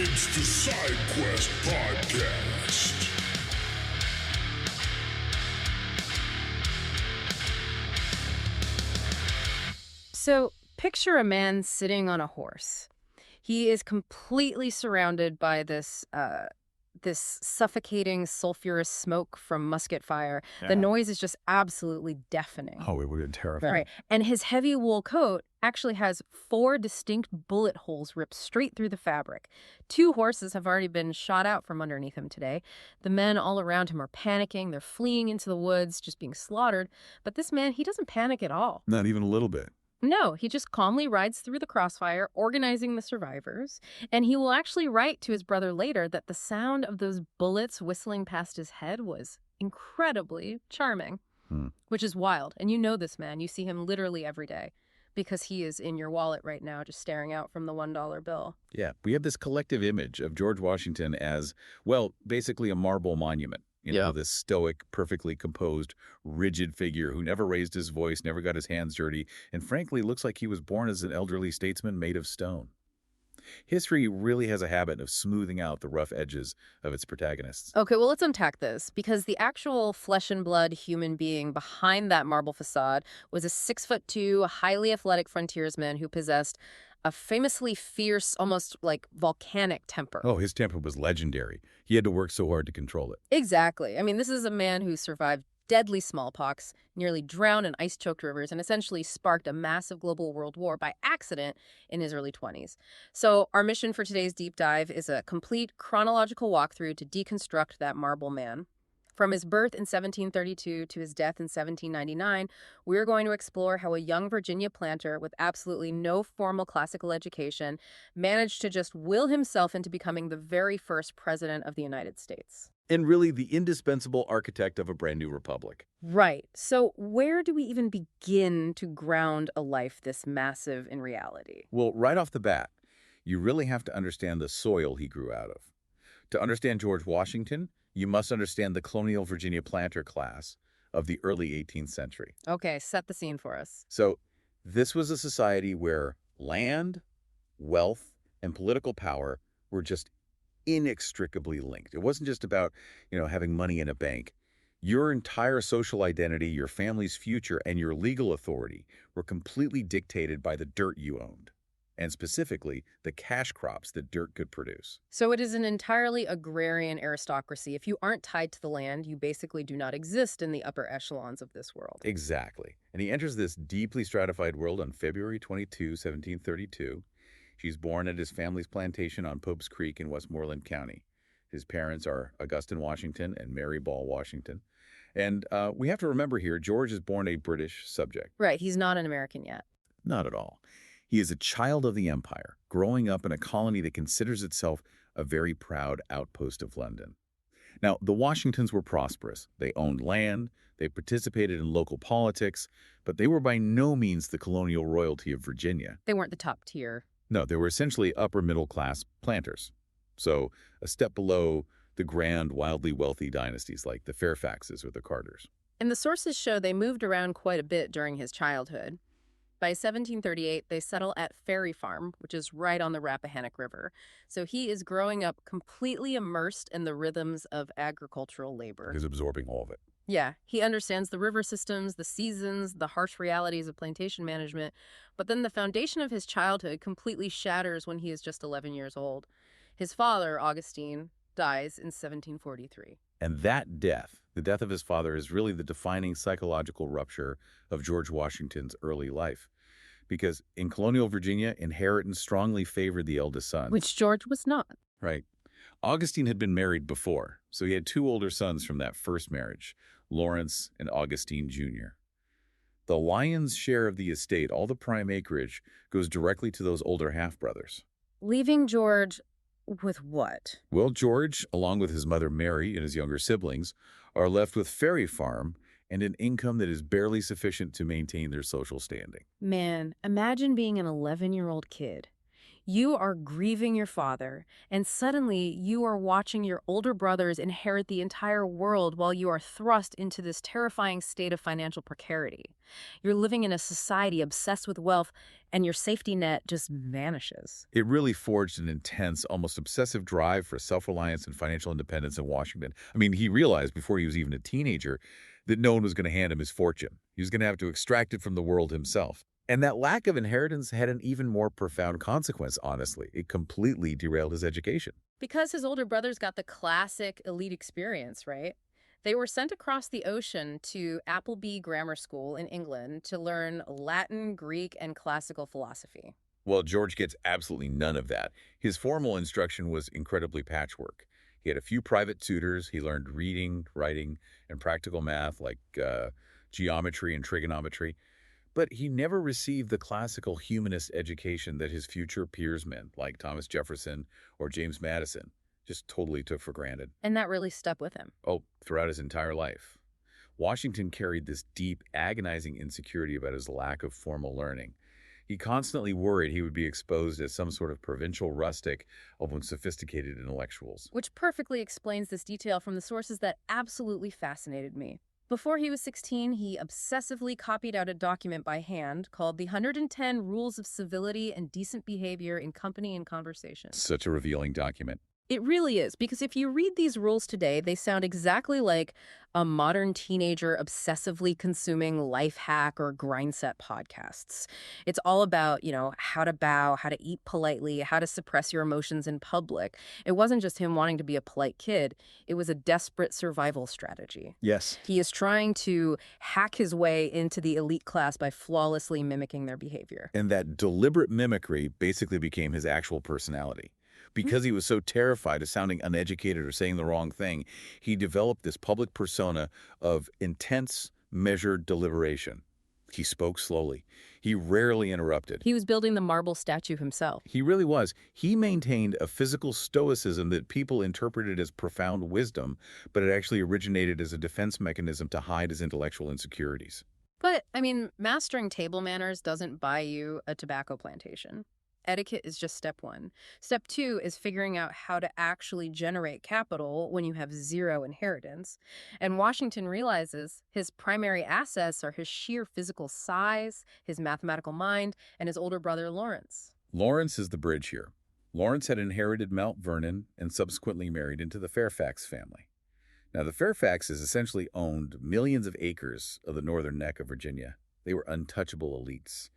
It's the Side Quest Podcast. So, picture a man sitting on a horse. He is completely surrounded by this suffocating sulfurous smoke from musket fire. The noise is just absolutely deafening. Oh, it would have been terrifying. Right. And his heavy wool coat actually has 4 distinct bullet holes ripped straight through the fabric. 2 horses have already been shot out from underneath him today. The men all around him are panicking. They're fleeing into the woods, just being slaughtered. But this man, he doesn't panic at all. Not even a little bit. No, he just calmly rides through the crossfire, organizing the survivors. And he will actually write to his brother later that the sound of those bullets whistling past his head was incredibly charming, which is wild. And you know this man. You see him literally every day because he is in your wallet right now, just staring out from the $1 bill. Yeah, we have this collective image of George Washington as, well, basically a marble monument. You know, this stoic, perfectly composed, rigid figure who never raised his voice, never got his hands dirty, and frankly looks like he was born as an elderly statesman made of stone. History really has a habit of smoothing out the rough edges of its protagonists. Okay, well, let's unpack this, because the actual flesh and blood human being behind that marble facade was a 6'2", highly athletic frontiersman who possessed a famously fierce, almost like volcanic temper. Oh, his temper was legendary. He had to work so hard to control it. Exactly. I mean, this is a man who survived deadly smallpox, nearly drowned in ice-choked rivers, and essentially sparked a massive global world war by accident in his early 20s. So our mission for today's deep dive is a complete chronological walkthrough to deconstruct that marble man. From his birth in 1732 to his death in 1799, we're going to explore how a young Virginia planter with absolutely no formal classical education managed to just will himself into becoming the very first president of the United States. And really the indispensable architect of a brand new republic. Right. So where do we even begin to ground a life this massive in reality? Well, right off the bat, you really have to understand the soil he grew out of. To understand George Washington, you must understand the colonial Virginia planter class of the early 18th century. Okay, set the scene for us. So this was a society where land, wealth, and political power were just inextricably linked. It wasn't just about, having money in a bank. Your entire social identity, your family's future, and your legal authority were completely dictated by the dirt you owned, and specifically the cash crops that dirt could produce. So it is an entirely agrarian aristocracy. If you aren't tied to the land, you basically do not exist in the upper echelons of this world. Exactly. And he enters this deeply stratified world on February 22, 1732. He's born at his family's plantation on Pope's Creek in Westmoreland County. His parents are Augustine Washington and Mary Ball Washington. And we have to remember here, George is born a British subject. Right, he's not an American yet. Not at all. He is a child of the empire, growing up in a colony that considers itself a very proud outpost of London. Now, the Washingtons were prosperous. They owned land, they participated in local politics, but they were by no means the colonial royalty of Virginia. They weren't the top tier. No, they were essentially upper-middle-class planters. So a step below the grand, wildly wealthy dynasties like the Fairfaxes or the Carters. And the sources show they moved around quite a bit during his childhood. By 1738, they settle at Ferry Farm, which is right on the Rappahannock River. So he is growing up completely immersed in the rhythms of agricultural labor. He's absorbing all of it. Yeah, he understands the river systems, the seasons, the harsh realities of plantation management. But then the foundation of his childhood completely shatters when he is just 11 years old. His father, Augustine, dies in 1743. And that death, the death of his father, is really the defining psychological rupture of George Washington's early life. Because in colonial Virginia, inheritance strongly favored the eldest son. Which George was not. Right. Augustine had been married before, so he had 2 older sons from that first marriage, Lawrence and Augustine Jr. The lion's share of the estate, all the prime acreage, goes directly to those older half-brothers. Leaving George with what? Well, George, along with his mother Mary and his younger siblings, are left with Ferry Farm and an income that is barely sufficient to maintain their social standing. Man, imagine being an 11-year-old kid. You are grieving your father, and suddenly you are watching your older brothers inherit the entire world while you are thrust into this terrifying state of financial precarity. You're living in a society obsessed with wealth, and your safety net just vanishes. It really forged an intense, almost obsessive drive for self-reliance and financial independence in Washington. I mean, he realized before he was even a teenager that no one was going to hand him his fortune. He was going to have to extract it from the world himself. And that lack of inheritance had an even more profound consequence, honestly. It completely derailed his education. Because his older brothers got the classic elite experience, right? They were sent across the ocean to Appleby Grammar School in England to learn Latin, Greek, and classical philosophy. Well, George gets absolutely none of that. His formal instruction was incredibly patchwork. He had a few private tutors. He learned reading, writing, and practical math like geometry and trigonometry. But he never received the classical humanist education that his future peersmen, like Thomas Jefferson or James Madison, just totally took for granted. And that really stuck with him. Oh, throughout his entire life. Washington carried this deep, agonizing insecurity about his lack of formal learning. He constantly worried he would be exposed as some sort of provincial rustic among sophisticated intellectuals. Which perfectly explains this detail from the sources that absolutely fascinated me. Before he was 16, he obsessively copied out a document by hand called the 110 Rules of Civility and Decent Behavior in Company and Conversation. Such a revealing document. It really is, because if you read these rules today, they sound exactly like a modern teenager obsessively consuming life hack or grind set podcasts. It's all about, how to bow, how to eat politely, how to suppress your emotions in public. It wasn't just him wanting to be a polite kid. It was a desperate survival strategy. Yes. He is trying to hack his way into the elite class by flawlessly mimicking their behavior. And that deliberate mimicry basically became his actual personality. Because he was so terrified of sounding uneducated or saying the wrong thing, he developed this public persona of intense, measured deliberation. He spoke slowly. He rarely interrupted. He was building the marble statue himself. He really was. He maintained a physical stoicism that people interpreted as profound wisdom, but it actually originated as a defense mechanism to hide his intellectual insecurities. But, mastering table manners doesn't buy you a tobacco plantation. Etiquette is just step one. Step two is figuring out how to actually generate capital when you have zero inheritance. And Washington realizes his primary assets are his sheer physical size, his mathematical mind, and his older brother Lawrence. Lawrence is the bridge here. Lawrence had inherited Mount Vernon and subsequently married into the Fairfax family. Now, the Fairfaxes essentially owned millions of acres of the northern neck of Virginia. They were untouchable elites.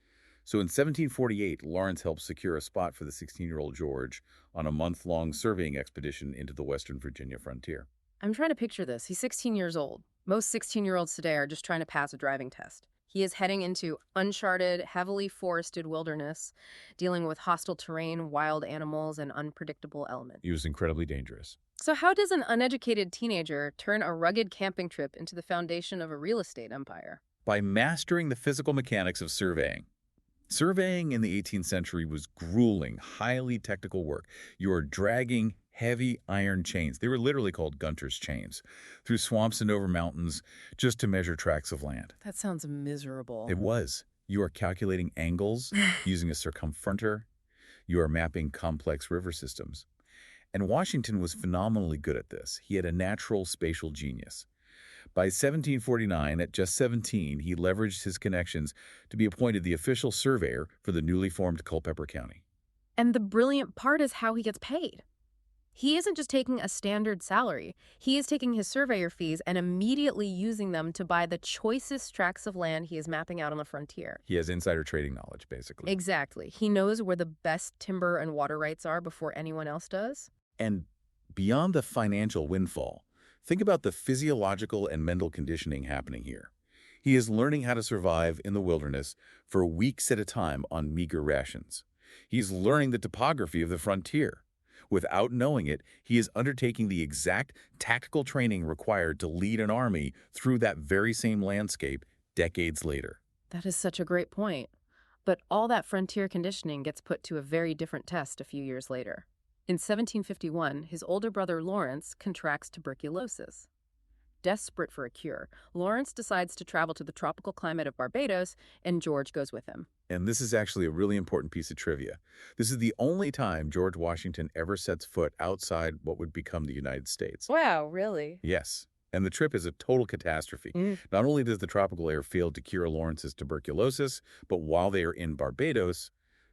So in 1748, Lawrence helped secure a spot for the 16-year-old George on a month-long surveying expedition into the western Virginia frontier. I'm trying to picture this. He's 16 years old. Most 16-year-olds today are just trying to pass a driving test. He is heading into uncharted, heavily forested wilderness, dealing with hostile terrain, wild animals, and unpredictable elements. He was incredibly dangerous. So how does an uneducated teenager turn a rugged camping trip into the foundation of a real estate empire? By mastering the physical mechanics of surveying. Surveying in the 18th century was grueling, highly technical work. You are dragging heavy iron chains. They were literally called Gunter's chains through swamps and over mountains just to measure tracts of land. That sounds miserable. It was. You are calculating angles using a circumferentor. You are mapping complex river systems. And Washington was phenomenally good at this. He had a natural spatial genius. By 1749, at just 17, he leveraged his connections to be appointed the official surveyor for the newly formed Culpeper County. And the brilliant part is how he gets paid. He isn't just taking a standard salary. He is taking his surveyor fees and immediately using them to buy the choicest tracts of land he is mapping out on the frontier. He has insider trading knowledge, basically. Exactly. He knows where the best timber and water rights are before anyone else does. And beyond the financial windfall, think about the physiological and mental conditioning happening here. He is learning how to survive in the wilderness for weeks at a time on meager rations. He's learning the topography of the frontier. Without knowing it, he is undertaking the exact tactical training required to lead an army through that very same landscape decades later. That is such a great point. But all that frontier conditioning gets put to a very different test a few years later. In 1751, his older brother Lawrence contracts tuberculosis. desperate for a cure, Lawrence decides to travel to the tropical climate of Barbados, and George goes with him. And this is actually a really important piece of trivia. This is the only time George Washington ever sets foot outside what would become the United States. Wow, really? Yes. And the trip is a total catastrophe. Not only does the tropical air fail to cure Lawrence's tuberculosis, but while they are in Barbados,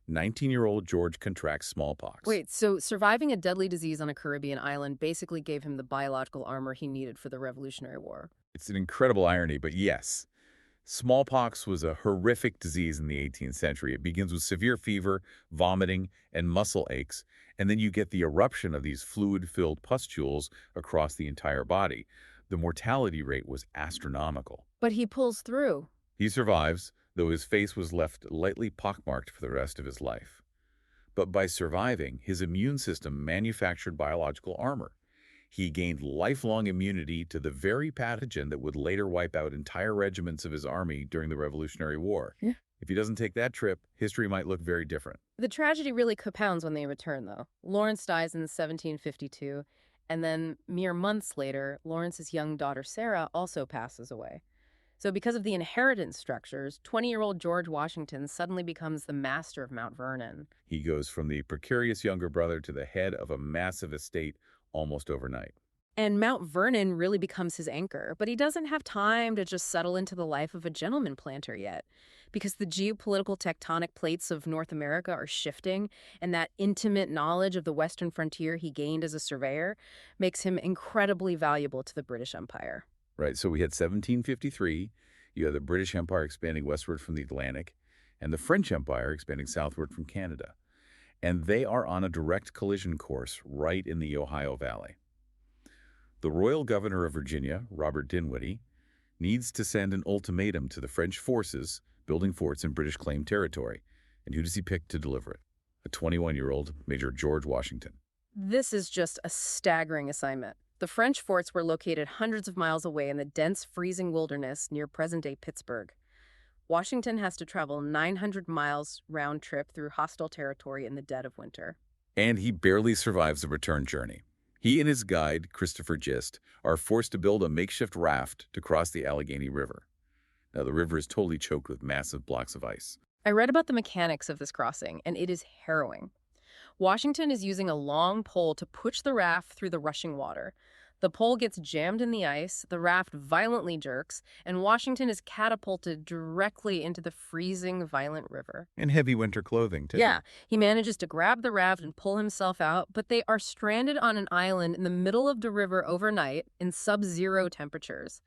19-year-old George contracts smallpox. Wait, so surviving a deadly disease on a Caribbean island basically gave him the biological armor he needed for the Revolutionary War. It's an incredible irony, but yes. Smallpox was a horrific disease in the 18th century. It begins with severe fever, vomiting, and muscle aches, and then you get the eruption of these fluid-filled pustules across the entire body. The mortality rate was astronomical. But he pulls through. He survives, though his face was left lightly pockmarked for the rest of his life. But by surviving, his immune system manufactured biological armor. He gained lifelong immunity to the very pathogen that would later wipe out entire regiments of his army during the Revolutionary War. Yeah. If he doesn't take that trip, history might look very different. The tragedy really compounds when they return, though. Lawrence dies in 1752, and then mere months later, Lawrence's young daughter Sarah also passes away. So because of the inheritance structures, 20-year-old George Washington suddenly becomes the master of Mount Vernon. He goes from the precarious younger brother to the head of a massive estate almost overnight. And Mount Vernon really becomes his anchor, but he doesn't have time to just settle into the life of a gentleman planter yet, because the geopolitical tectonic plates of North America are shifting, and that intimate knowledge of the western frontier he gained as a surveyor makes him incredibly valuable to the British Empire. Right, so we had 1753, you had the British Empire expanding westward from the Atlantic, and the French Empire expanding southward from Canada. And they are on a direct collision course right in the Ohio Valley. The royal governor of Virginia, Robert Dinwiddie, needs to send an ultimatum to the French forces building forts in British claimed territory. And who does he pick to deliver it? A 21-year-old Major George Washington. This is just a staggering assignment. The French forts were located hundreds of miles away in the dense, freezing wilderness near present-day Pittsburgh. Washington has to travel 900 miles round trip through hostile territory in the dead of winter. And he barely survives the return journey. He and his guide, Christopher Gist, are forced to build a makeshift raft to cross the Allegheny River. Now, the river is totally choked with massive blocks of ice. I read about the mechanics of this crossing, and it is harrowing. Washington is using a long pole to push the raft through the rushing water. The pole gets jammed in the ice, the raft violently jerks, and Washington is catapulted directly into the freezing, violent river. In heavy winter clothing, too. Yeah, he manages to grab the raft and pull himself out, but they are stranded on an island in the middle of the river overnight in sub-zero temperatures.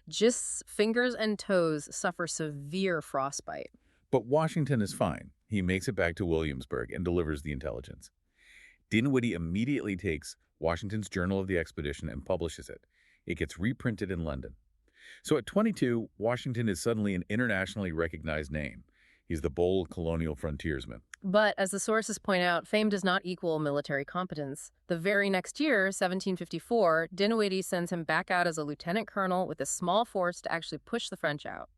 Gist's fingers and toes suffer severe frostbite. But Washington is fine. He makes it back to Williamsburg and delivers the intelligence. Dinwiddie immediately takes Washington's Journal of the Expedition and publishes it. It gets reprinted in London. So at 22, Washington is suddenly an internationally recognized name. He's the bold colonial frontiersman. But as the sources point out, fame does not equal military competence. The very next year, 1754, Dinwiddie sends him back out as a lieutenant colonel with a small force to actually push the French out.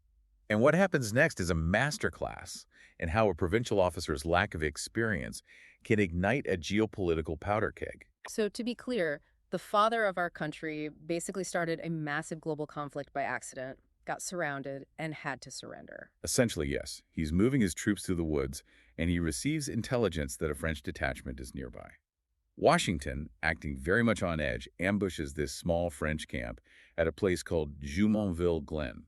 And what happens next is a masterclass in how a provincial officer's lack of experience can ignite a geopolitical powder keg. So to be clear, the father of our country basically started a massive global conflict by accident, got surrounded, and had to surrender. Essentially, yes. He's moving his troops through the woods, and he receives intelligence that a French detachment is nearby. Washington, acting very much on edge, ambushes this small French camp at a place called Jumonville Glen.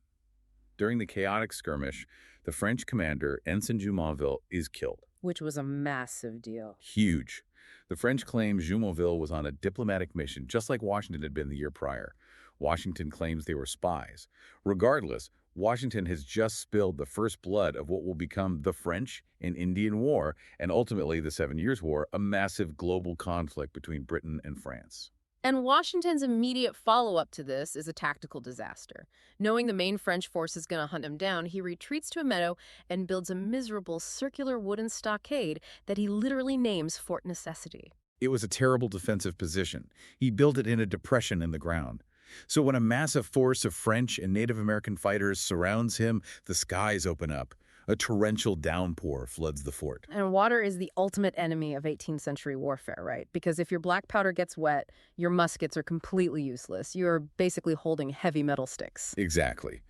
During the chaotic skirmish, the French commander, Ensign Jumonville, is killed. Which was a massive deal. Huge. The French claim Jumonville was on a diplomatic mission, just like Washington had been the year prior. Washington claims they were spies. Regardless, Washington has just spilled the first blood of what will become the French and Indian War, and ultimately the 7 Years' War, a massive global conflict between Britain and France. And Washington's immediate follow-up to this is a tactical disaster. Knowing the main French force is going to hunt him down, he retreats to a meadow and builds a miserable circular wooden stockade that he literally names Fort Necessity. It was a terrible defensive position. He built it in a depression in the ground. So when a massive force of French and Native American fighters surrounds him, the skies open up. A torrential downpour floods the fort. And water is the ultimate enemy of 18th century warfare, right? Because if your black powder gets wet, your muskets are completely useless. You're basically holding heavy metal sticks. Exactly.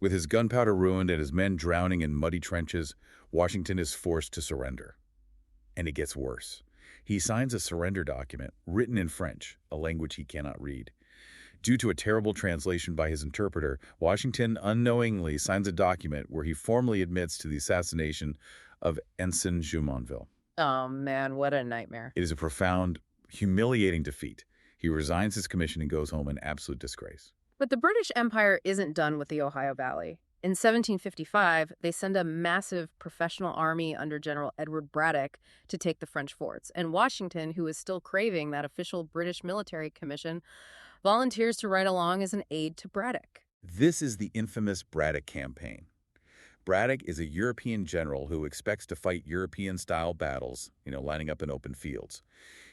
With his gunpowder ruined and his men drowning in muddy trenches, Washington is forced to surrender. And it gets worse. He signs a surrender document written in French, a language he cannot read. Due to a terrible translation by his interpreter, Washington unknowingly signs a document where he formally admits to the assassination of Ensign Jumonville. Oh man, what a nightmare. It is a profound, humiliating defeat. He resigns his commission and goes home in absolute disgrace. But the British Empire isn't done with the Ohio Valley. In 1755, they send a massive professional army under General Edward Braddock to take the French forts. And Washington, who is still craving that official British military commission, volunteers to ride along as an aide to Braddock. This is the infamous Braddock Campaign. Braddock is a European general who expects to fight European-style battles, lining up in open fields.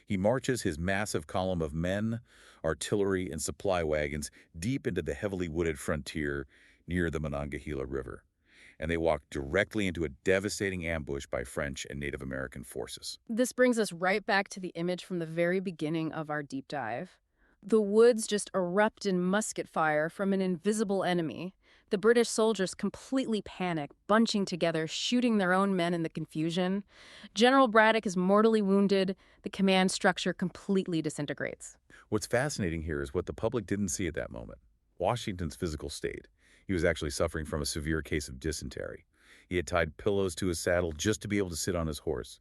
He marches his massive column of men, artillery, and supply wagons deep into the heavily wooded frontier near the Monongahela River, and they walk directly into a devastating ambush by French and Native American forces. This brings us right back to the image from the very beginning of our deep dive. The woods just erupt in musket fire from an invisible enemy. The British soldiers completely panic, bunching together, shooting their own men in the confusion. General Braddock is mortally wounded. The command structure completely disintegrates. What's fascinating here is what the public didn't see at that moment: Washington's physical state. He was actually suffering from a severe case of dysentery. He had tied pillows to his saddle just to be able to sit on his horse.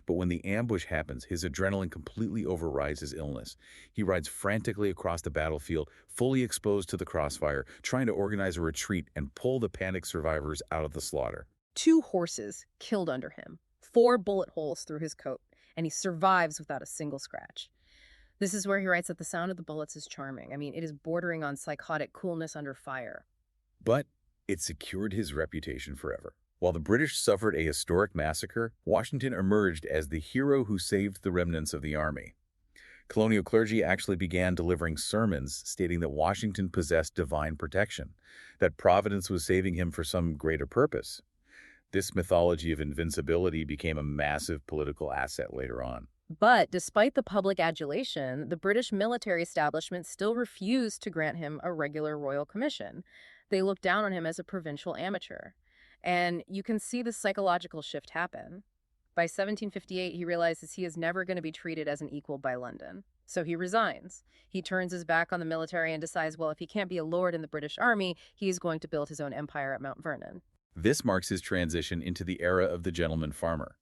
But when the ambush happens, his adrenaline completely overrides his illness. He rides frantically across the battlefield, fully exposed to the crossfire, trying to organize a retreat and pull the panicked survivors out of the slaughter. 2 horses killed under him, 4 bullet holes through his coat, and he survives without a single scratch. This is where he writes that the sound of the bullets is charming. I mean, it is bordering on psychotic coolness under fire. But it secured his reputation forever. While the British suffered a historic massacre, Washington emerged as the hero who saved the remnants of the army. Colonial clergy actually began delivering sermons stating that Washington possessed divine protection, that Providence was saving him for some greater purpose. This mythology of invincibility became a massive political asset later on. But despite the public adulation, the British military establishment still refused to grant him a regular royal commission. They looked down on him as a provincial amateur. And you can see the psychological shift happen. By 1758, he realizes he is never going to be treated as an equal by London. So he resigns. He turns his back on the military and decides, well, if he can't be a lord in the British Army, he's going to build his own empire at Mount Vernon. This marks his transition into the era of the gentleman farmer.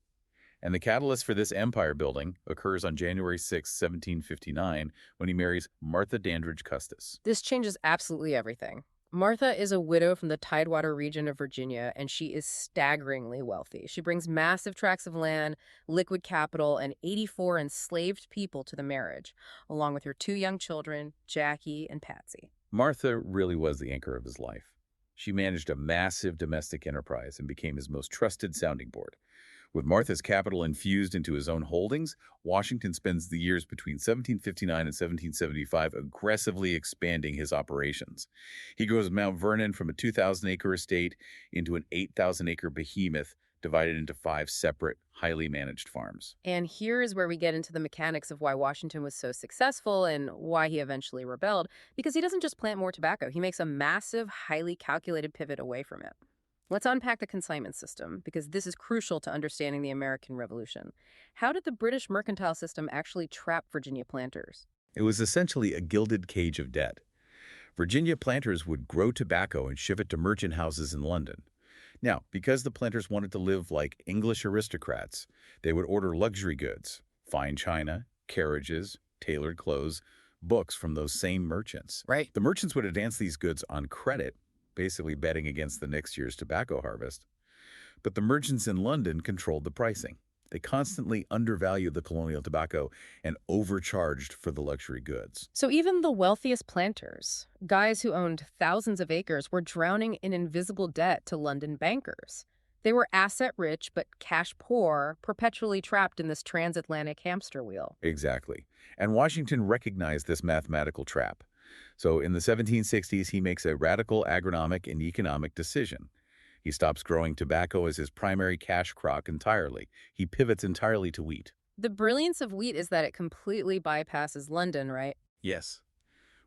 And the catalyst for this empire building occurs on January 6, 1759, when he marries Martha Dandridge Custis. This changes absolutely everything. Martha is a widow from the Tidewater region of Virginia, and she is staggeringly wealthy. She brings massive tracts of land, liquid capital, and 84 enslaved people to the marriage, along with her 2 young children, Jackie and Patsy. Martha really was the anchor of his life. She managed a massive domestic enterprise and became his most trusted sounding board. With Martha's capital infused into his own holdings, Washington spends the years between 1759 and 1775 aggressively expanding his operations. He grows Mount Vernon from a 2,000-acre estate into an 8,000-acre behemoth divided into 5 separate, highly managed farms. And here is where we get into the mechanics of why Washington was so successful and why he eventually rebelled, because he doesn't just plant more tobacco. He makes a massive, highly calculated pivot away from it. Let's unpack the consignment system, because this is crucial to understanding the American Revolution. How did the British mercantile system actually trap Virginia planters? It was essentially a gilded cage of debt. Virginia planters would grow tobacco and ship it to merchant houses in London. Now, because the planters wanted to live like English aristocrats, they would order luxury goods, fine china, carriages, tailored clothes, books from those same merchants. Right. The merchants would advance these goods on credit, basically betting against the next year's tobacco harvest. But the merchants in London controlled the pricing. They constantly undervalued the colonial tobacco and overcharged for the luxury goods. So even the wealthiest planters, guys who owned thousands of acres, were drowning in invisible debt to London bankers. They were asset-rich but cash-poor, perpetually trapped in this transatlantic hamster wheel. Exactly. And Washington recognized this mathematical trap. So in the 1760s, he makes a radical agronomic and economic decision. He stops growing tobacco as his primary cash crop entirely. He pivots entirely to wheat. The brilliance of wheat is that it completely bypasses London, right? Yes.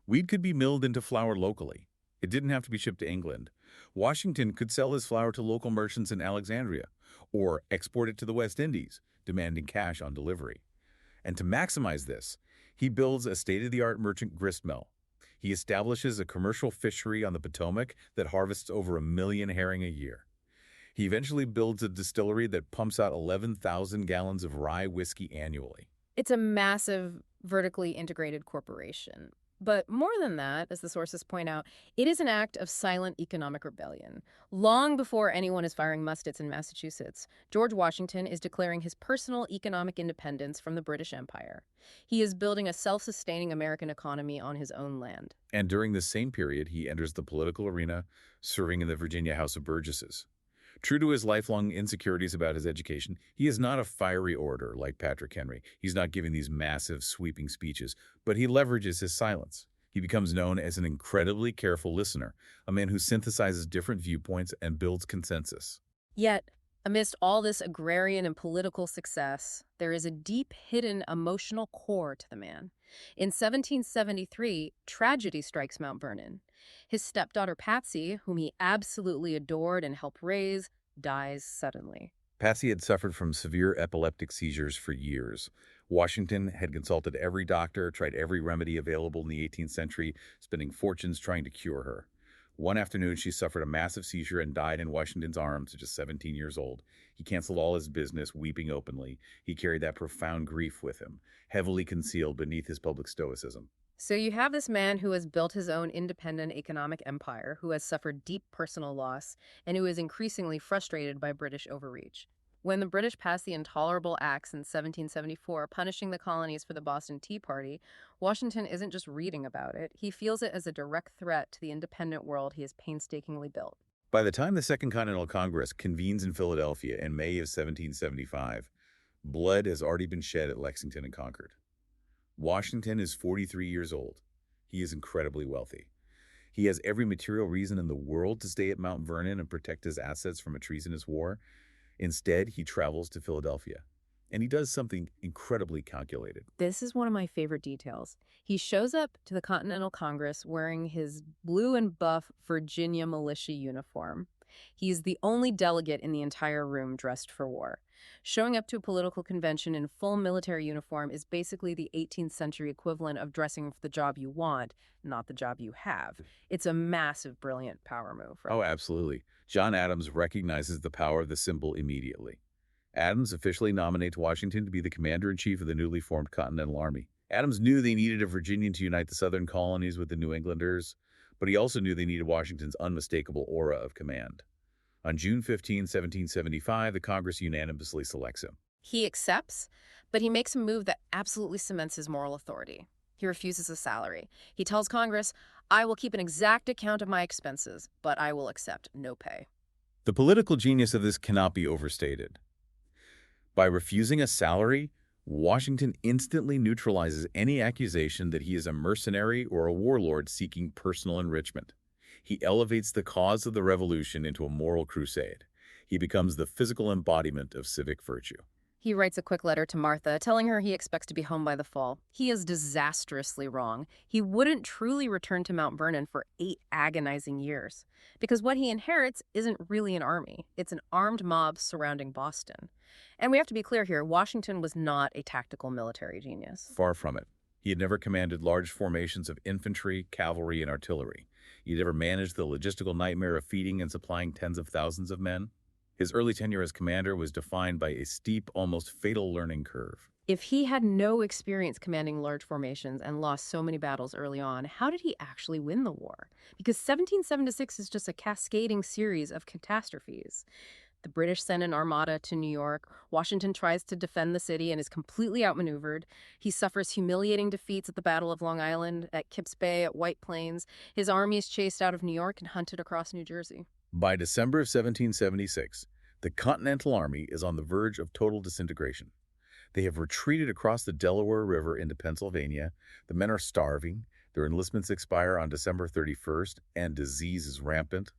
Wheat could be milled into flour locally. It didn't have to be shipped to England. Washington could sell his flour to local merchants in Alexandria or export it to the West Indies, demanding cash on delivery. And to maximize this, he builds a state-of-the-art merchant grist mill. He establishes a commercial fishery on the Potomac that harvests over 1 million herring a year. He eventually builds a distillery that pumps out 11,000 gallons of rye whiskey annually. It's a massive, vertically integrated corporation. But more than that, as the sources point out, it is an act of silent economic rebellion. Long before anyone is firing muskets in Massachusetts, George Washington is declaring his personal economic independence from the British Empire. He is building a self-sustaining American economy on his own land. And during this same period, he enters the political arena, serving in the Virginia House of Burgesses. True to his lifelong insecurities about his education, he is not a fiery orator like Patrick Henry. He's not giving these massive, sweeping speeches, but he leverages his silence. He becomes known as an incredibly careful listener, a man who synthesizes different viewpoints and builds consensus. Yet, amidst all this agrarian and political success, there is a deep, hidden emotional core to the man. In 1773, tragedy strikes Mount Vernon. His stepdaughter Patsy, whom he absolutely adored and helped raise, dies suddenly. Patsy had suffered from severe epileptic seizures for years. Washington had consulted every doctor, tried every remedy available in the 18th century, spending fortunes trying to cure her. One afternoon, she suffered a massive seizure and died in Washington's arms at just 17 years old. He canceled all his business, weeping openly. He carried that profound grief with him, heavily concealed beneath his public stoicism. So you have this man who has built his own independent economic empire, who has suffered deep personal loss, and who is increasingly frustrated by British overreach. When the British passed the Intolerable Acts in 1774, punishing the colonies for the Boston Tea Party, Washington isn't just reading about it. He feels it as a direct threat to the independent world he has painstakingly built. By the time the Second Continental Congress convenes in Philadelphia in May of 1775, blood has already been shed at Lexington and Concord. Washington is 43 years old. He is incredibly wealthy. He has every material reason in the world to stay at Mount Vernon and protect his assets from a treasonous war. Instead, he travels to Philadelphia, and he does something incredibly calculated. This is one of my favorite details. He shows up to the Continental Congress wearing his blue and buff Virginia militia uniform. He's the only delegate in the entire room dressed for war. Showing up to a political convention in full military uniform is basically the 18th century equivalent of dressing for the job you want, not the job you have. It's a massive, brilliant power move. Right? Oh, absolutely. John Adams recognizes the power of the symbol immediately. Adams officially nominates Washington to be the commander-in-chief of the newly formed Continental Army. Adams knew they needed a Virginian to unite the southern colonies with the New Englanders, but he also knew they needed Washington's unmistakable aura of command. On June 15, 1775, the Congress unanimously selects him. He accepts, but he makes a move that absolutely cements his moral authority. He refuses a salary. He tells Congress, "I will keep an exact account of my expenses, but I will accept no pay." The political genius of this cannot be overstated. By refusing a salary, Washington instantly neutralizes any accusation that he is a mercenary or a warlord seeking personal enrichment. He elevates the cause of the revolution into a moral crusade. He becomes the physical embodiment of civic virtue. He writes a quick letter to Martha, telling her he expects to be home by the fall. He is disastrously wrong. He wouldn't truly return to Mount Vernon for 8 agonizing years, because what he inherits isn't really an army. It's an armed mob surrounding Boston. And we have to be clear here, Washington was not a tactical military genius. Far from it. He had never commanded large formations of infantry, cavalry, and artillery. He had never managed the logistical nightmare of feeding and supplying tens of thousands of men. His early tenure as commander was defined by a steep, almost fatal learning curve. If he had no experience commanding large formations and lost so many battles early on, how did he actually win the war? Because 1776 is just a cascading series of catastrophes. The British send an armada to New York. Washington tries to defend the city and is completely outmaneuvered. He suffers humiliating defeats at the Battle of Long Island, at Kips Bay, at White Plains. His army is chased out of New York and hunted across New Jersey. By December of 1776, the Continental Army is on the verge of total disintegration. They have retreated across the Delaware River into Pennsylvania. The men are starving. Their enlistments expire on December 31st, and disease is rampant.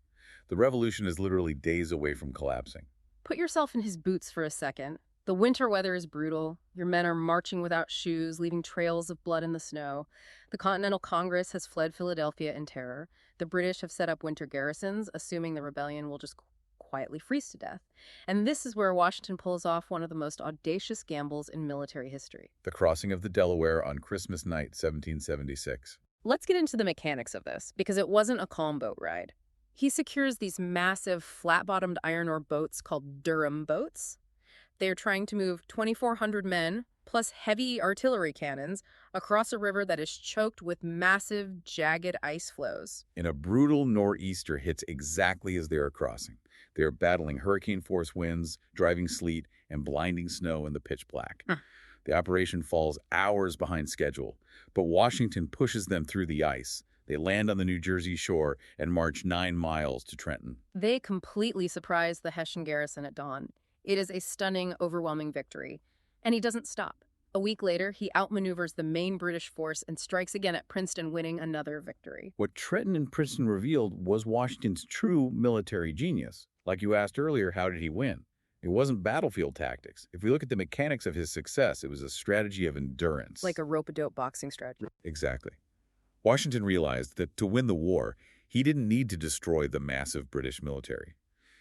The revolution is literally days away from collapsing. Put yourself in his boots for a second. The winter weather is brutal. Your men are marching without shoes, leaving trails of blood in the snow. The Continental Congress has fled Philadelphia in terror. The British have set up winter garrisons, assuming the rebellion will just quietly freeze to death. And this is where Washington pulls off one of the most audacious gambles in military history. The crossing of the Delaware on Christmas night, 1776. Let's get into the mechanics of this, because it wasn't a calm boat ride. He secures these massive, flat-bottomed iron ore boats called Durham boats. They are trying to move 2,400 men, plus heavy artillery cannons, across a river that is choked with massive, jagged ice flows. In a brutal nor'easter hits exactly as they are crossing. They are battling hurricane-force winds, driving sleet, and blinding snow in the pitch black. The operation falls hours behind schedule, but Washington pushes them through the ice. They land on the New Jersey shore and march 9 miles to Trenton. They completely surprise the Hessian garrison at dawn. It is a stunning, overwhelming victory. And he doesn't stop. A week later, he outmaneuvers the main British force and strikes again at Princeton, winning another victory. What Trenton and Princeton revealed was Washington's true military genius. Like you asked earlier, how did he win? It wasn't battlefield tactics. If we look at the mechanics of his success, it was a strategy of endurance. Like a rope-a-dope boxing strategy. Exactly. Washington realized that to win the war, he didn't need to destroy the massive British military.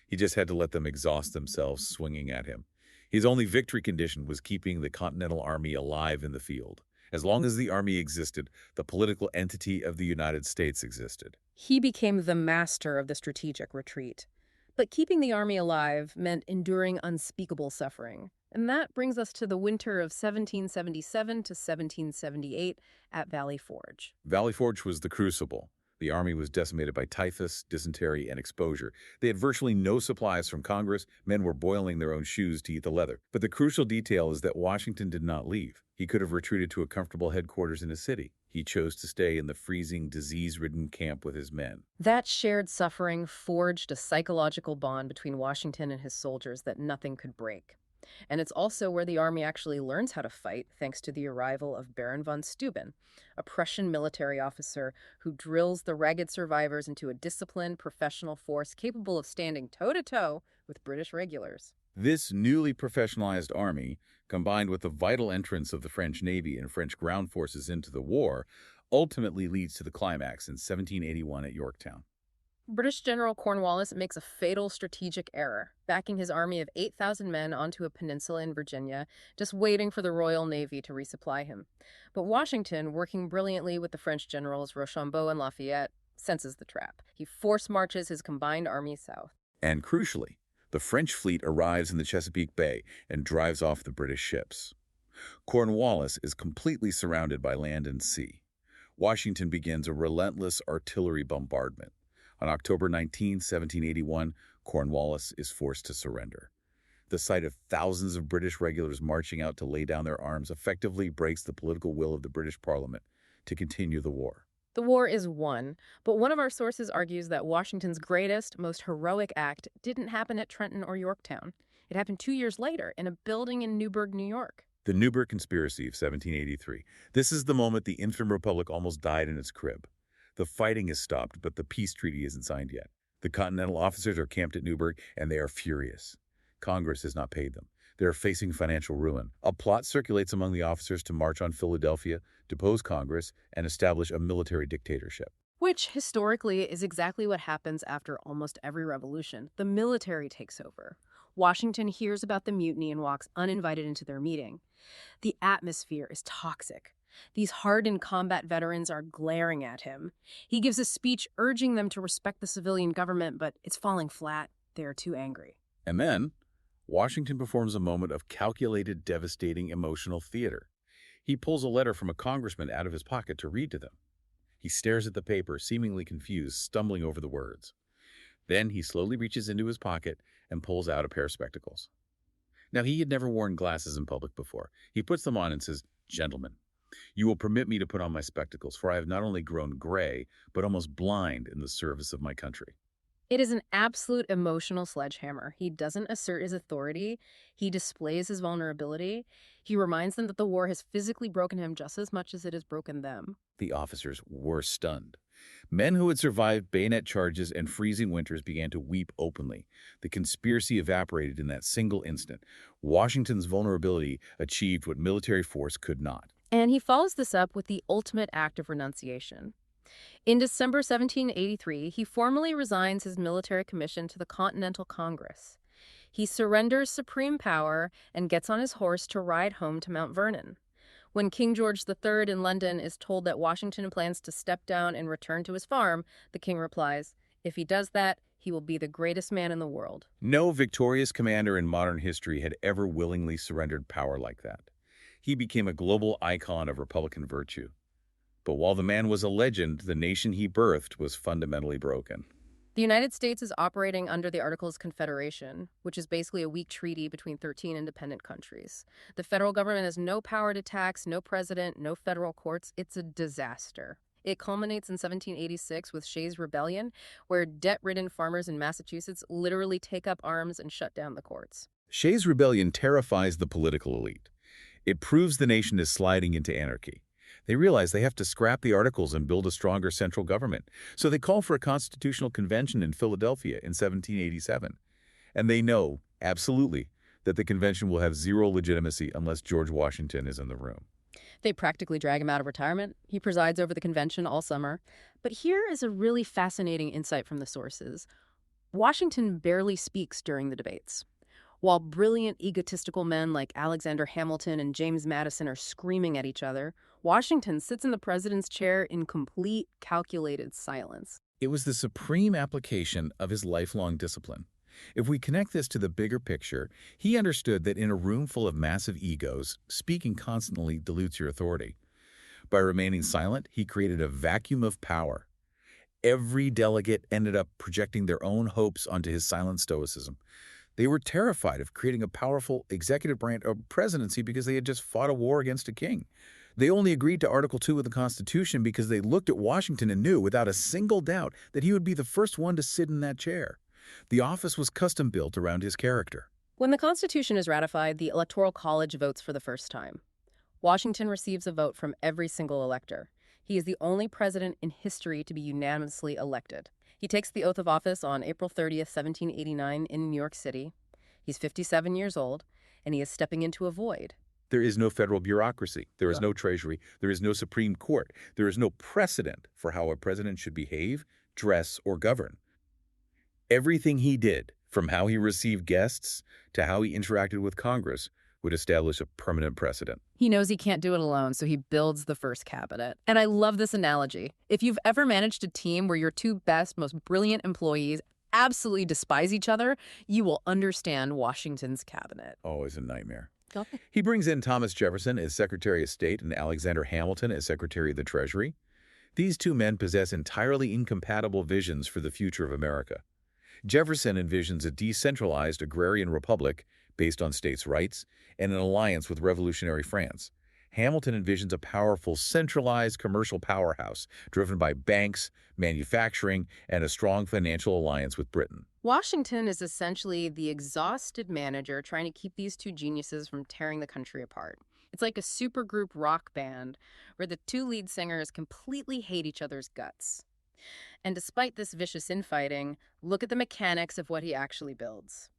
He just had to let them exhaust themselves swinging at him. His only victory condition was keeping the Continental Army alive in the field. As long as the army existed, the political entity of the United States existed. He became the master of the strategic retreat. But keeping the army alive meant enduring unspeakable suffering. And that brings us to the winter of 1777 to 1778 at Valley Forge. Valley Forge was the crucible. The army was decimated by typhus, dysentery, and exposure. They had virtually no supplies from Congress. Men were boiling their own shoes to eat the leather. But the crucial detail is that Washington did not leave. He could have retreated to a comfortable headquarters in a city. He chose to stay in the freezing, disease-ridden camp with his men. That shared suffering forged a psychological bond between Washington and his soldiers that nothing could break. And it's also where the army actually learns how to fight, thanks to the arrival of Baron von Steuben, a Prussian military officer who drills the ragged survivors into a disciplined, professional force capable of standing toe-to-toe with British regulars. This newly professionalized army, combined with the vital entrance of the French Navy and French ground forces into the war, ultimately leads to the climax in 1781 at Yorktown. British General Cornwallis makes a fatal strategic error, backing his army of 8,000 men onto a peninsula in Virginia, just waiting for the Royal Navy to resupply him. But Washington, working brilliantly with the French generals Rochambeau and Lafayette, senses the trap. He force marches his combined army south. And crucially, the French fleet arrives in the Chesapeake Bay and drives off the British ships. Cornwallis is completely surrounded by land and sea. Washington begins a relentless artillery bombardment. On October 19, 1781, Cornwallis is forced to surrender. The sight of thousands of British regulars marching out to lay down their arms effectively breaks the political will of the British Parliament to continue the war. The war is won, but one of our sources argues that Washington's greatest, most heroic act didn't happen at Trenton or Yorktown. It happened 2 years later in a building in Newburgh, New York. The Newburgh Conspiracy of 1783. This is the moment the infant republic almost died in its crib. The fighting is stopped, but the peace treaty isn't signed yet. The Continental officers are camped at Newburgh, and they are furious. Congress has not paid them. They are facing financial ruin. A plot circulates among the officers to march on Philadelphia, depose Congress, and establish a military dictatorship. Which, historically, is exactly what happens after almost every revolution. The military takes over. Washington hears about the mutiny and walks uninvited into their meeting. The atmosphere is toxic. These hardened combat veterans are glaring at him. He gives a speech urging them to respect the civilian government, but it's falling flat. They are too angry. And then, Washington performs a moment of calculated, devastating emotional theater. He pulls a letter from a congressman out of his pocket to read to them. He stares at the paper, seemingly confused, stumbling over the words. Then he slowly reaches into his pocket and pulls out a pair of spectacles. Now, he had never worn glasses in public before. He puts them on and says, "Gentlemen, you will permit me to put on my spectacles, for I have not only grown gray, but almost blind in the service of my country." It is an absolute emotional sledgehammer. He doesn't assert his authority. He displays his vulnerability. He reminds them that the war has physically broken him just as much as it has broken them. The officers were stunned. Men who had survived bayonet charges and freezing winters began to weep openly. The conspiracy evaporated in that single instant. Washington's vulnerability achieved what military force could not. And he follows this up with the ultimate act of renunciation. In December 1783, he formally resigns his military commission to the Continental Congress. He surrenders supreme power and gets on his horse to ride home to Mount Vernon. When King George III in London is told that Washington plans to step down and return to his farm, the king replies, "If he does that, he will be the greatest man in the world." No victorious commander in modern history had ever willingly surrendered power like that. He became a global icon of Republican virtue. But while the man was a legend, the nation he birthed was fundamentally broken. The United States is operating under the Articles of Confederation, which is basically a weak treaty between 13 independent countries. The federal government has no power to tax, no president, no federal courts. It's a disaster. It culminates in 1786 with Shays' Rebellion, where debt-ridden farmers in Massachusetts literally take up arms and shut down the courts. Shays' Rebellion terrifies the political elite. It proves the nation is sliding into anarchy. They realize they have to scrap the Articles and build a stronger central government. So they call for a constitutional convention in Philadelphia in 1787. And they know, absolutely, that the convention will have zero legitimacy unless George Washington is in the room. They practically drag him out of retirement. He presides over the convention all summer. But here is a really fascinating insight from the sources. Washington barely speaks during the debates. While brilliant, egotistical men like Alexander Hamilton and James Madison are screaming at each other, Washington sits in the president's chair in complete, calculated silence. It was the supreme application of his lifelong discipline. If we connect this to the bigger picture, he understood that in a room full of massive egos, speaking constantly dilutes your authority. By remaining silent, he created a vacuum of power. Every delegate ended up projecting their own hopes onto his silent stoicism. They were terrified of creating a powerful executive branch of presidency because they had just fought a war against a king. They only agreed to Article 2 of the Constitution because they looked at Washington and knew without a single doubt that he would be the first one to sit in that chair. The office was custom-built around his character. When the Constitution is ratified, the Electoral College votes for the first time. Washington receives a vote from every single elector. He is the only president in history to be unanimously elected. He takes the oath of office on April 30th, 1789 in New York City. He's 57 years old, and he is stepping into a void. There is no federal bureaucracy. There is no treasury. There is no Supreme Court. There is no precedent for how a president should behave, dress, or govern. Everything he did, from how he received guests to how he interacted with Congress, would establish a permanent precedent. He knows he can't do it alone, so he builds the first cabinet. And I love this analogy. If you've ever managed a team where your two best, most brilliant employees absolutely despise each other, you will understand Washington's cabinet. Always a nightmare. Okay. He brings in Thomas Jefferson as Secretary of State and Alexander Hamilton as Secretary of the Treasury. These two men possess entirely incompatible visions for the future of America. Jefferson envisions a decentralized agrarian republic based on states' rights and an alliance with revolutionary France. Hamilton envisions a powerful, centralized commercial powerhouse driven by banks, manufacturing, and a strong financial alliance with Britain. Washington is essentially the exhausted manager trying to keep these two geniuses from tearing the country apart. It's like a supergroup rock band where the two lead singers completely hate each other's guts. And despite this vicious infighting, look at the mechanics of what he actually builds.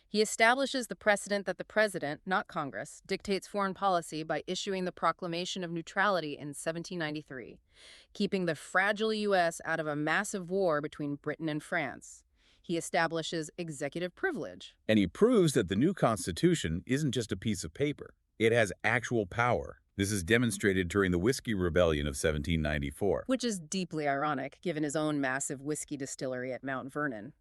He establishes the precedent that the president, not Congress, dictates foreign policy by issuing the Proclamation of Neutrality in 1793, keeping the fragile U.S. out of a massive war between Britain and France. He establishes executive privilege. And he proves that the new Constitution isn't just a piece of paper. It has actual power. This is demonstrated during the Whiskey Rebellion of 1794. Which is deeply ironic, given his own massive whiskey distillery at Mount Vernon.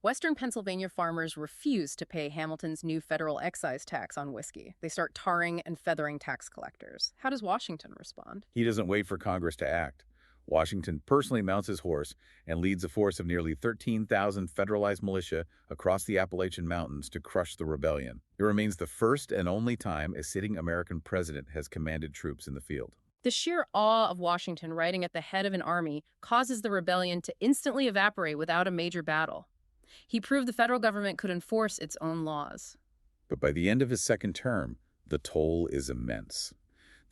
Western Pennsylvania farmers refuse to pay Hamilton's new federal excise tax on whiskey. They start tarring and feathering tax collectors. How does Washington respond? He doesn't wait for Congress to act. Washington personally mounts his horse and leads a force of nearly 13,000 federalized militia across the Appalachian Mountains to crush the rebellion. It remains the first and only time a sitting American president has commanded troops in the field. The sheer awe of Washington riding at the head of an army causes the rebellion to instantly evaporate without a major battle. He proved the federal government could enforce its own laws. But by the end of his second term, the toll is immense.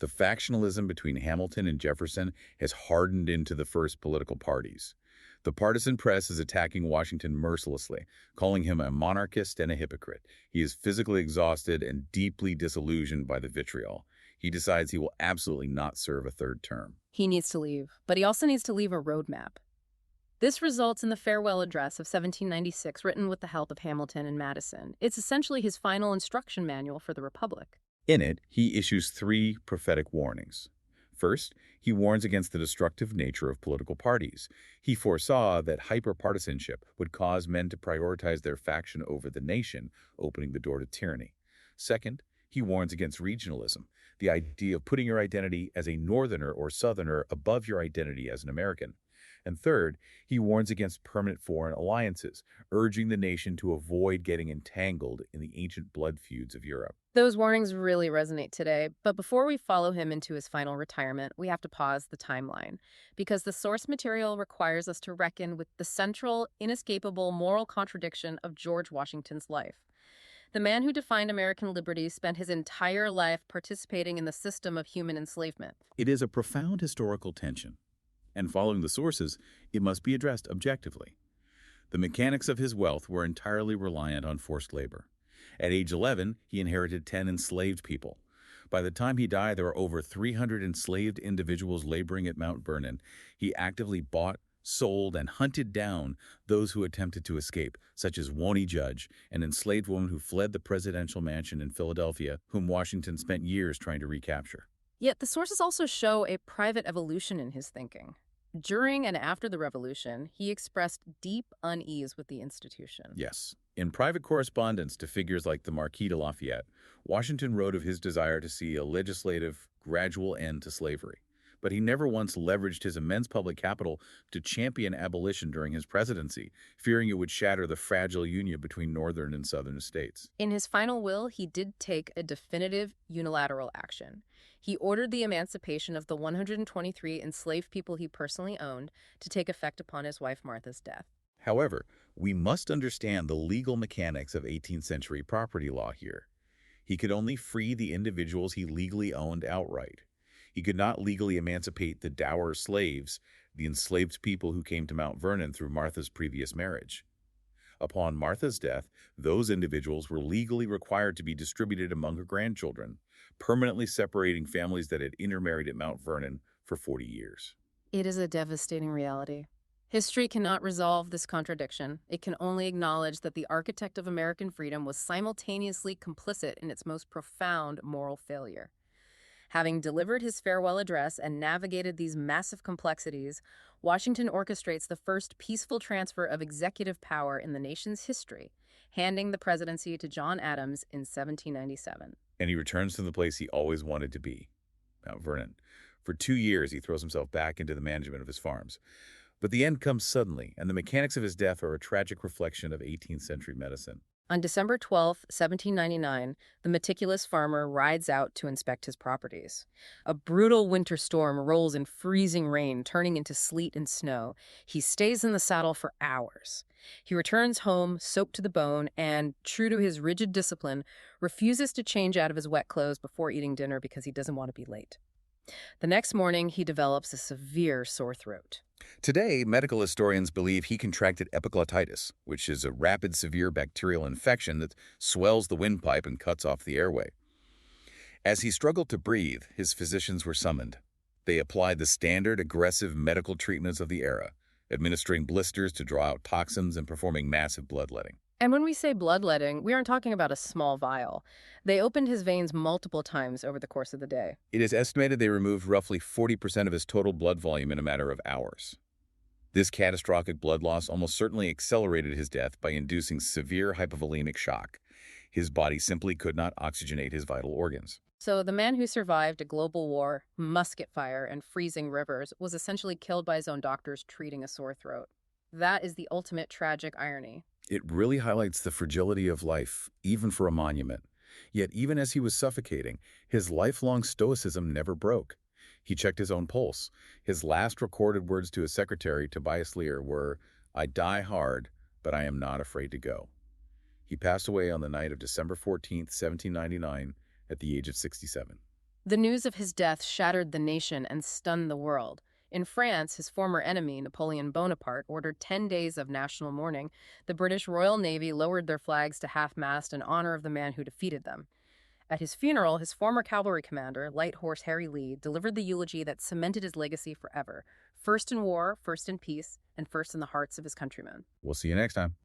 The factionalism between Hamilton and Jefferson has hardened into the first political parties. The partisan press is attacking Washington mercilessly, calling him a monarchist and a hypocrite. He is physically exhausted and deeply disillusioned by the vitriol. He decides he will absolutely not serve a third term. He needs to leave, but he also needs to leave a roadmap. This results in the farewell address of 1796, written with the help of Hamilton and Madison. It's essentially his final instruction manual for the Republic. In it, he issues 3 prophetic warnings. First, he warns against the destructive nature of political parties. He foresaw that hyperpartisanship would cause men to prioritize their faction over the nation, opening the door to tyranny. Second, he warns against regionalism, the idea of putting your identity as a Northerner or Southerner above your identity as an American. And third, he warns against permanent foreign alliances, urging the nation to avoid getting entangled in the ancient blood feuds of Europe. Those warnings really resonate today, but before we follow him into his final retirement, we have to pause the timeline, because the source material requires us to reckon with the central, inescapable moral contradiction of George Washington's life. The man who defined American liberty spent his entire life participating in the system of human enslavement. It is a profound historical tension, and following the sources, it must be addressed objectively. The mechanics of his wealth were entirely reliant on forced labor. At age 11, he inherited 10 enslaved people. By the time he died, there were over 300 enslaved individuals laboring at Mount Vernon. He actively bought, sold, and hunted down those who attempted to escape, such as Woney Judge, an enslaved woman who fled the presidential mansion in Philadelphia, whom Washington spent years trying to recapture. Yet the sources also show a private evolution in his thinking. During and after the Revolution, he expressed deep unease with the institution. Yes. In private correspondence to figures like the Marquis de Lafayette, Washington wrote of his desire to see a legislative, gradual end to slavery. But he never once leveraged his immense public capital to champion abolition during his presidency, fearing it would shatter the fragile union between northern and southern states. In his final will, he did take a definitive unilateral action. He ordered the emancipation of the 123 enslaved people he personally owned to take effect upon his wife Martha's death. However, we must understand the legal mechanics of 18th century property law here. He could only free the individuals he legally owned outright. He could not legally emancipate the dour slaves, the enslaved people who came to Mount Vernon through Martha's previous marriage. Upon Martha's death, those individuals were legally required to be distributed among her grandchildren, permanently separating families that had intermarried at Mount Vernon for 40 years. It is a devastating reality. History cannot resolve this contradiction. It can only acknowledge that the architect of American freedom was simultaneously complicit in its most profound moral failure. Having delivered his farewell address and navigated these massive complexities, Washington orchestrates the first peaceful transfer of executive power in the nation's history, handing the presidency to John Adams in 1797. And he returns to the place he always wanted to be, Mount Vernon. For 2 years, he throws himself back into the management of his farms. But the end comes suddenly, and the mechanics of his death are a tragic reflection of 18th century medicine. On December 12, 1799, the meticulous farmer rides out to inspect his properties. A brutal winter storm rolls in freezing rain, turning into sleet and snow. He stays in the saddle for hours. He returns home, soaked to the bone, and, true to his rigid discipline, refuses to change out of his wet clothes before eating dinner because he doesn't want to be late. The next morning, he develops a severe sore throat. Today, medical historians believe he contracted epiglottitis, which is a rapid, severe bacterial infection that swells the windpipe and cuts off the airway. As he struggled to breathe, his physicians were summoned. They applied the standard, aggressive medical treatments of the era, administering blisters to draw out toxins and performing massive bloodletting. And when we say bloodletting, we aren't talking about a small vial. They opened his veins multiple times over the course of the day. It is estimated they removed roughly 40% of his total blood volume in a matter of hours. This catastrophic blood loss almost certainly accelerated his death by inducing severe hypovolemic shock. His body simply could not oxygenate his vital organs. So the man who survived a global war, musket fire, and freezing rivers was essentially killed by his own doctors treating a sore throat. That is the ultimate tragic irony. It really highlights the fragility of life, even for a monument. Yet even as he was suffocating, his lifelong stoicism never broke. He checked his own pulse. His last recorded words to his secretary, Tobias Lear, were, "I die hard, but I am not afraid to go." He passed away on the night of December 14, 1799, at the age of 67. The news of his death shattered the nation and stunned the world. In France, his former enemy, Napoleon Bonaparte, ordered 10 days of national mourning. The British Royal Navy lowered their flags to half-mast in honor of the man who defeated them. At his funeral, his former cavalry commander, Light Horse Harry Lee, delivered the eulogy that cemented his legacy forever. First in war, first in peace, and first in the hearts of his countrymen. We'll see you next time.